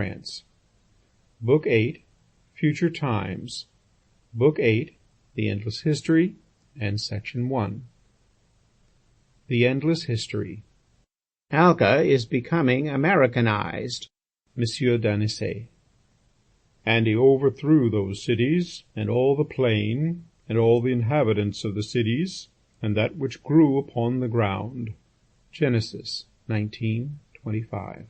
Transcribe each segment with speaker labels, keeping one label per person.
Speaker 1: France. Book 8, Future Times. Book 8, The Endless History, and Section 1. The Endless History.
Speaker 2: Alca is becoming Americanized.
Speaker 1: Monsieur Danisset. And he overthrew those cities, and all the plain, and all the inhabitants of the cities, and that which grew upon the ground. Genesis 19:25.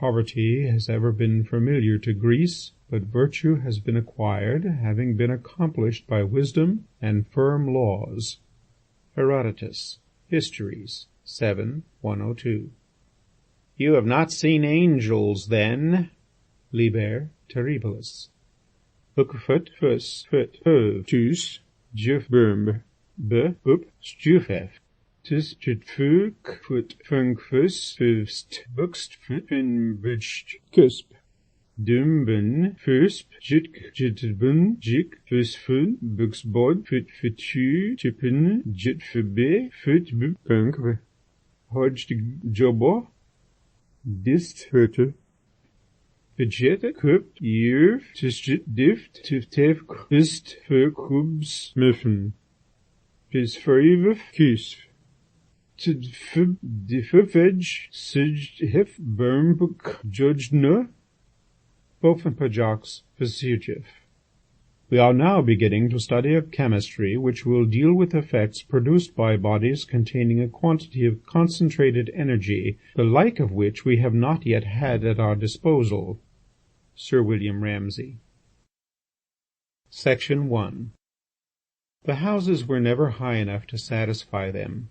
Speaker 1: Poverty has ever been familiar to Greece, but virtue has been acquired, having been accomplished by wisdom and firm laws. Herodotus, Histories, 7:102.
Speaker 2: You have not seen angels, then?
Speaker 1: Liber Terribilis. Ukfut fus fut tus jufbum be up stufef. Tis jitfuk fut funkfus fust bukst fupin butcht cusp. Dumben fusp jitk jitbun jik fusfun buxbod fut futu tippen jitfube fut bunkve. Hodged jobbo dist hurte. Budget kupt year tisjit dift tiftev ist für kubs müffen. Bis fürivef kisf. Tidfib diffefedge sij hif bermbuk judgna. Bovenpajox Vasirjev. We are now beginning to study a chemistry which will deal with effects produced by bodies containing a quantity of concentrated energy, the like of which we have not yet had at our disposal. Sir William Ramsay. Section 1. The houses were never high enough to satisfy them.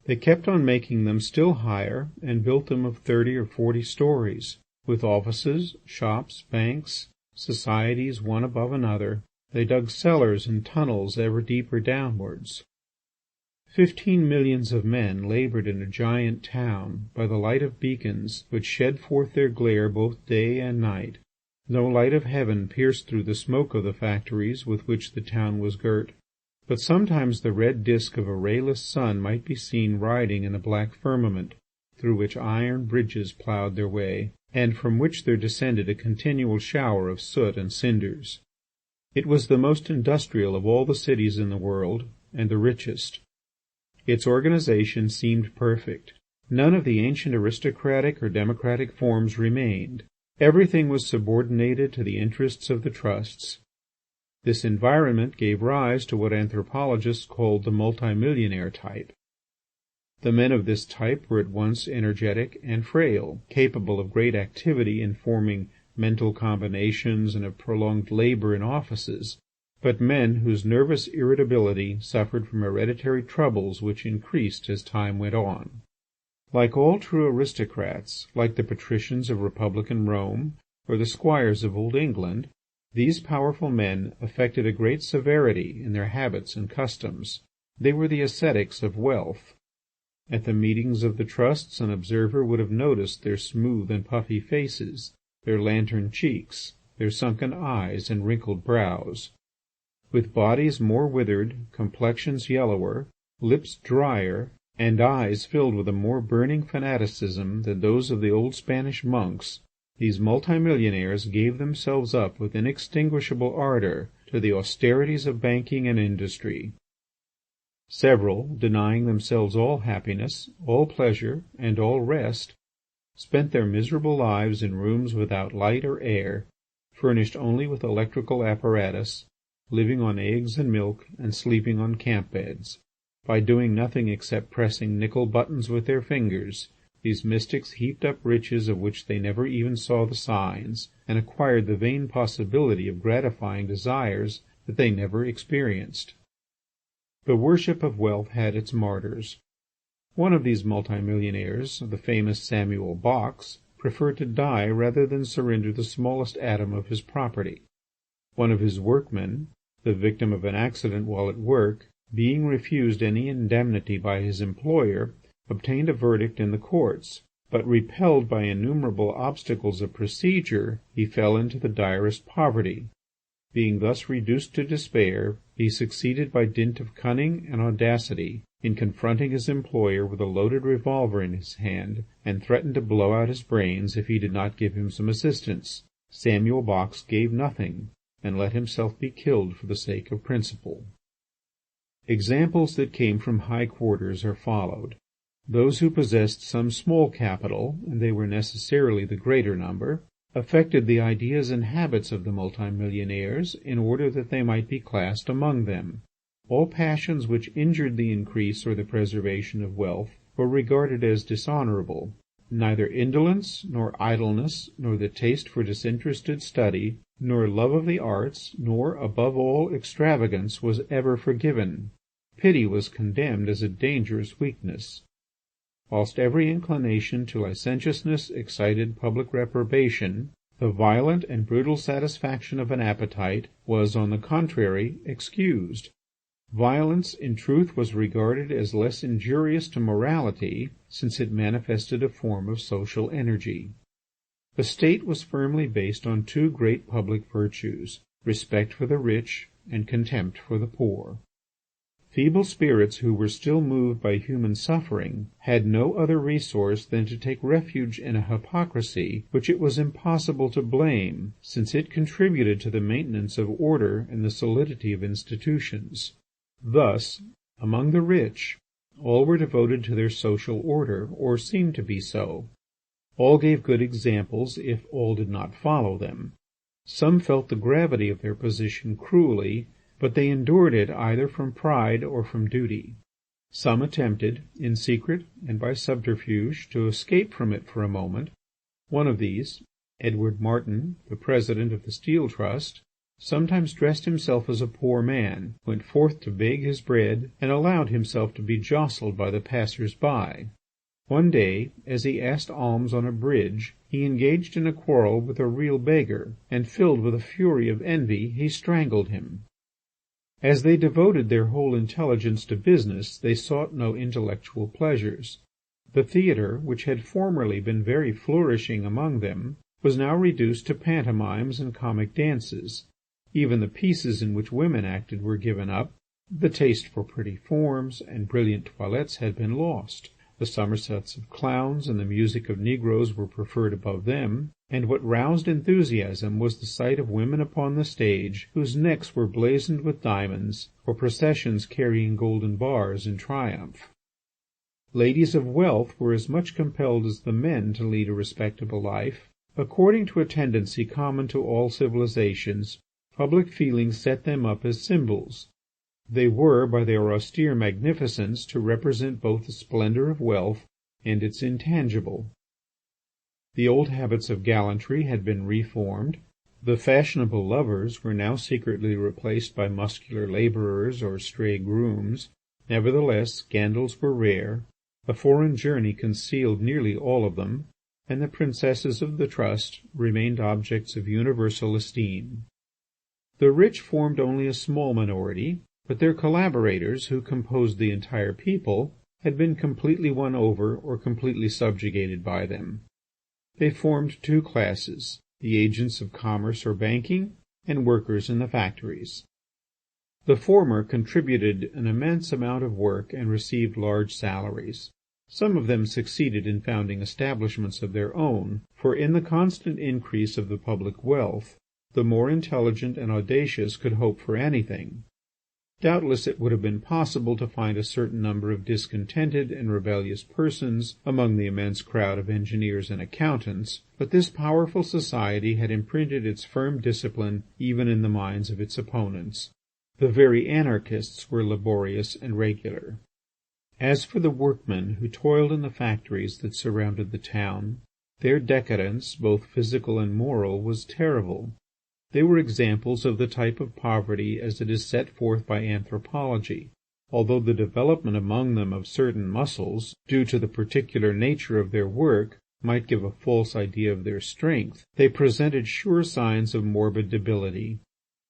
Speaker 1: They kept on making them still higher, and built them of 30 or 40 stories, with offices, shops, banks, societies one above another. They dug cellars and tunnels ever deeper downwards. 15 millions of men laboured in a giant town by the light of beacons which shed forth their glare both day and night. No light of heaven pierced through the smoke of the factories with which the town was girt, but sometimes the red disk of a rayless sun might be seen riding in a black firmament, through which iron bridges ploughed their way, and from which there descended a continual shower of soot and cinders. It was the most industrial of all the cities in the world, and the richest. Its organization seemed perfect. None of the ancient aristocratic or democratic forms remained. Everything was subordinated to the interests of the trusts. This environment gave rise to what anthropologists called the multimillionaire type. The men of this type were at once energetic and frail, capable of great activity in forming mental combinations and of prolonged labour in offices, but men whose nervous irritability suffered from hereditary troubles which increased as time went on. Like all true aristocrats, like the patricians of republican Rome or the squires of old England, these powerful men affected a great severity in their habits and customs. They were the ascetics of wealth. At the meetings of the trusts an observer would have noticed their smooth and puffy faces, their lantern cheeks, their sunken eyes and wrinkled brows. With bodies more withered, complexions yellower, lips drier, and eyes filled with a more burning fanaticism than those of the old Spanish monks, these multimillionaires gave themselves up with inextinguishable ardour to the austerities of banking and industry. Several, denying themselves all happiness, all pleasure, and all rest, spent their miserable lives in rooms without light or air, furnished only with electrical apparatus, living on eggs and milk, and sleeping on camp beds. By doing nothing except pressing nickel buttons with their fingers, these mystics heaped up riches of which they never even saw the signs, and acquired the vain possibility of gratifying desires that they never experienced. The worship of wealth had its martyrs. One of these multimillionaires, the famous Samuel Box, preferred to die rather than surrender the smallest atom of his property. One of his workmen, the victim of an accident while at work, being refused any indemnity by his employer, obtained a verdict in the courts, but repelled by innumerable obstacles of procedure, he fell into the direst poverty. Being thus reduced to despair, he succeeded by dint of cunning and audacity in confronting his employer with a loaded revolver in his hand, and threatened to blow out his brains if he did not give him some assistance, Samuel Box gave nothing, and let himself be killed for the sake of principle. Examples that came from high quarters are followed. Those who possessed some small capital, and they were necessarily the greater number, affected the ideas and habits of the multimillionaires in order that they might be classed among them. All passions which injured the increase or the preservation of wealth were regarded as dishonourable. Neither indolence, nor idleness, nor the taste for disinterested study, nor love of the arts, nor, above all, extravagance was ever forgiven. Pity was condemned as a dangerous weakness. Whilst every inclination to licentiousness excited public reprobation, the violent and brutal satisfaction of an appetite was, on the contrary, excused. Violence, in truth, was regarded as less injurious to morality, since it manifested a form of social energy. The state was firmly based on two great public virtues, respect for the rich and contempt for the poor. Feeble spirits who were still moved by human suffering had no other resource than to take refuge in a hypocrisy which it was impossible to blame, since it contributed to the maintenance of order and the solidity of institutions. Thus, among the rich, all were devoted to their social order, or seemed to be so. All gave good examples, if all did not follow them. Some felt the gravity of their position cruelly, but they endured it either from pride or from duty. Some attempted, in secret and by subterfuge, to escape from it for a moment. One of these, Edward Martin, the president of the Steel Trust, sometimes dressed himself as a poor man, went forth to beg his bread, and allowed himself to be jostled by the passers-by. One day, as he asked alms on a bridge, he engaged in a quarrel with a real beggar, and filled with a fury of envy, he strangled him. As they devoted their whole intelligence to business, they sought no intellectual pleasures. The theatre, which had formerly been very flourishing among them, was now reduced to pantomimes and comic dances. Even the pieces in which women acted were given up. The taste for pretty forms and brilliant toilettes had been lost. The somersets of clowns and the music of negroes were preferred above them, and what roused enthusiasm was the sight of women upon the stage whose necks were blazoned with diamonds, or processions carrying golden bars in triumph. Ladies of wealth were as much compelled as the men to lead a respectable life. According to a tendency common to all civilizations, public feeling set them up as symbols. They were, by their austere magnificence, to represent both the splendour of wealth and its intangible. The old habits of gallantry had been reformed. The fashionable lovers were now secretly replaced by muscular labourers or stray grooms. Nevertheless, scandals were rare. A foreign journey concealed nearly all of them, and the princesses of the trust remained objects of universal esteem. The rich formed only a small minority, but their collaborators, who composed the entire people, had been completely won over or completely subjugated by them. They formed two classes, the agents of commerce or banking, and workers in the factories. The former contributed an immense amount of work and received large salaries. Some of them succeeded in founding establishments of their own, for in the constant increase of the public wealth, the more intelligent and audacious could hope for anything. Doubtless it would have been possible to find a certain number of discontented and rebellious persons among the immense crowd of engineers and accountants, but this powerful society had imprinted its firm discipline even in the minds of its opponents. The very anarchists were laborious and regular. As for the workmen who toiled in the factories that surrounded the town, their decadence, both physical and moral, was terrible. They were examples of the type of poverty as it is set forth by anthropology. Although the development among them of certain muscles, due to the particular nature of their work, might give a false idea of their strength, they presented sure signs of morbid debility.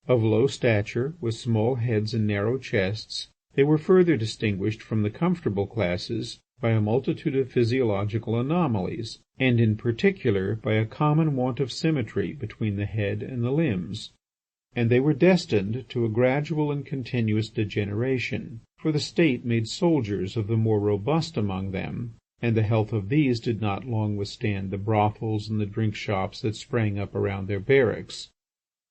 Speaker 1: Of low stature, with small heads and narrow chests, they were further distinguished from the comfortable classes by a multitude of physiological anomalies, and in particular by a common want of symmetry between the head and the limbs. And they were destined to a gradual and continuous degeneration, for the state made soldiers of the more robust among them, and the health of these did not long withstand the brothels and the drink shops that sprang up around their barracks.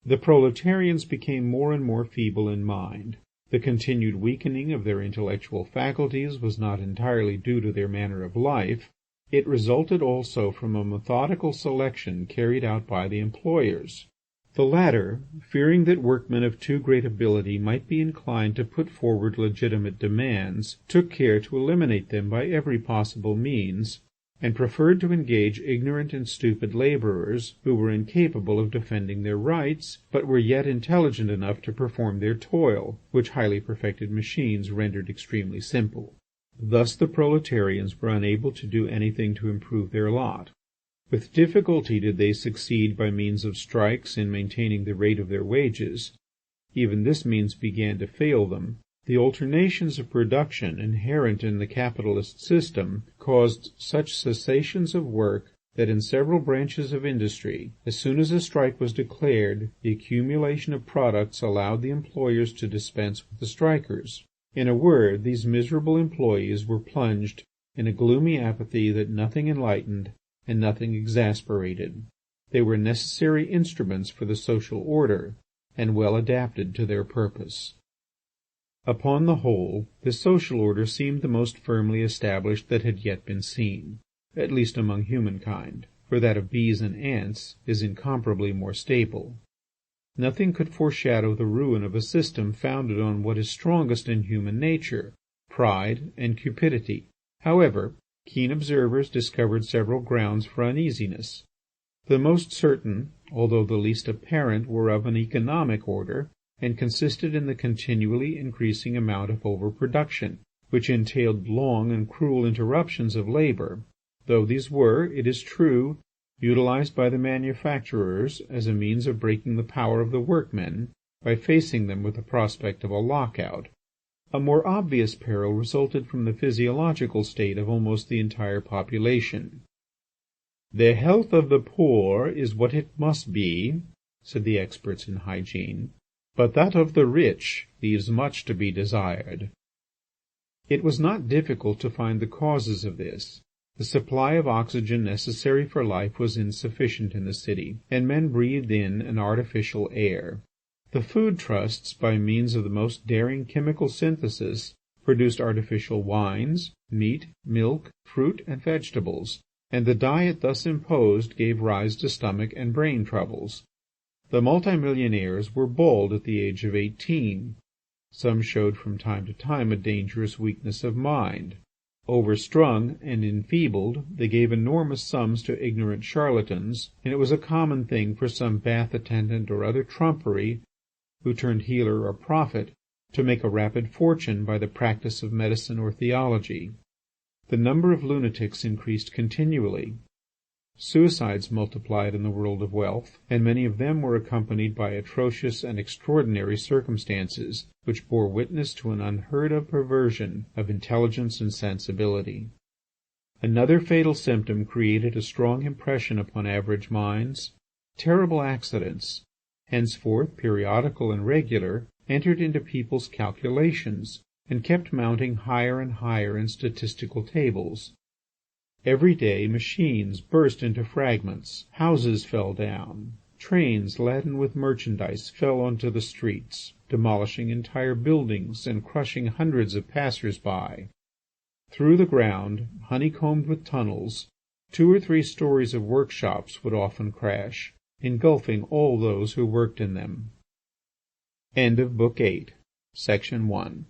Speaker 1: The proletarians became more and more feeble in mind. The continued weakening of their intellectual faculties was not entirely due to their manner of life. It resulted also from a methodical selection carried out by the employers. The latter, fearing that workmen of too great ability might be inclined to put forward legitimate demands, took care to eliminate them by every possible means, and preferred to engage ignorant and stupid labourers who were incapable of defending their rights, but were yet intelligent enough to perform their toil, which highly perfected machines rendered extremely simple. Thus the proletarians were unable to do anything to improve their lot. With difficulty did they succeed by means of strikes in maintaining the rate of their wages. Even this means began to fail them. The alternations of production inherent in the capitalist system caused such cessations of work that in several branches of industry, as soon as a strike was declared, the accumulation of products allowed the employers to dispense with the strikers. In a word, these miserable employees were plunged in a gloomy apathy that nothing enlightened and nothing exasperated. They were necessary instruments for the social order, and well adapted to their purpose. Upon the whole, the social order seemed the most firmly established that had yet been seen, at least among humankind, for that of bees and ants is incomparably more stable. Nothing could foreshadow the ruin of a system founded on what is strongest in human nature, pride and cupidity. However, keen observers discovered several grounds for uneasiness. The most certain, although the least apparent, were of an economic order, and consisted in the continually increasing amount of overproduction, which entailed long and cruel interruptions of labour, though these were, it is true, utilized by the manufacturers as a means of breaking the power of the workmen by facing them with the prospect of a lockout. A more obvious peril resulted from the physiological state of almost the entire population. "The health of the poor is what it must be," said the experts in hygiene, "but that of the rich leaves much to be desired." It was not difficult to find the causes of this. The supply of oxygen necessary for life was insufficient in the city, and men breathed in an artificial air. The food trusts, by means of the most daring chemical synthesis, produced artificial wines, meat, milk, fruit, and vegetables, and the diet thus imposed gave rise to stomach and brain troubles. The multimillionaires were bald at the age of 18. Some showed from time to time a dangerous weakness of mind. Overstrung and enfeebled, they gave enormous sums to ignorant charlatans, and it was a common thing for some bath attendant or other trumpery, who turned healer or prophet, to make a rapid fortune by the practice of medicine or theology. The number of lunatics increased continually. Suicides multiplied in the world of wealth, and many of them were accompanied by atrocious and extraordinary circumstances, which bore witness to an unheard-of perversion of intelligence and sensibility. Another fatal symptom created a strong impression upon average minds. Terrible accidents, henceforth periodical and regular, entered into people's calculations, and kept mounting higher and higher in statistical tables. Every day machines burst into fragments, houses fell down, trains laden with merchandise fell onto the streets, demolishing entire buildings and crushing hundreds of passers-by. Through the ground, honeycombed with tunnels, 2 or 3 stories of workshops would often crash, engulfing all those who worked in them. End of Book 8, Section 1.